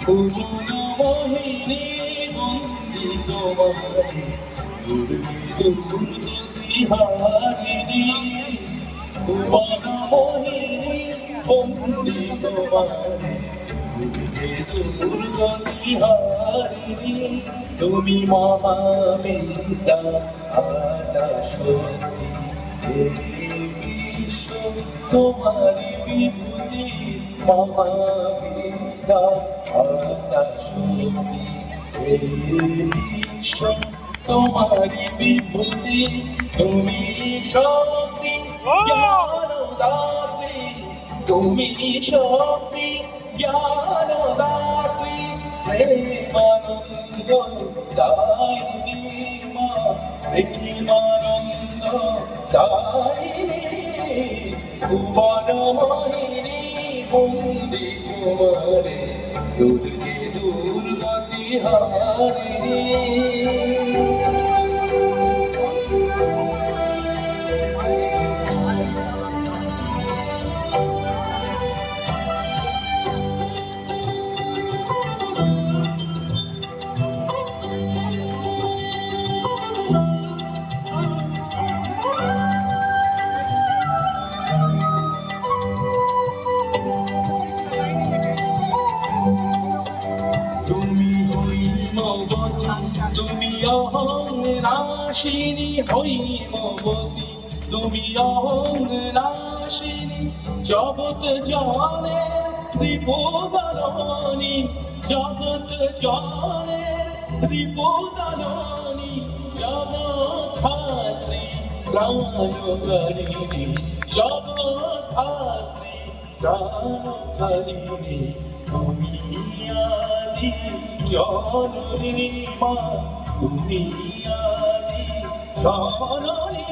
পুরনো মোহিনী বন্দি তোমারে হারিনি পুরনো মোহিনী বন্দি তোমারে দুর্গতি হারিনি তুমি মহাবিদ্যা আদা সত্যি বিশ্ব তোমারি বিভূতি মহাবিদ্যা আদা সত্যি বিশ্ব তোমারি বিভূতি তুমি শক্তি জ্ঞানদাত্রী তুমি শক্তি জ্ঞানদাত্রী প্রেমানন্দ দায়িনী মা প্রেমানন্দ দায়িনী ভুবন মোহিনী বন্দি তোমারে দুর্গে দুর্গতি হারিনি তুমি অহং নাশিনী হৈমবতী তুমি অহং নাশিনী জগৎ জনে ত্রিপুদারণী জগৎ জনে ত্রিপুদারণী জগৎধাত্রী প্রাণকারিণী জগৎধাত্রী প্রাণকারিণী তুমি আদি জননী মা তুমি আদি জননী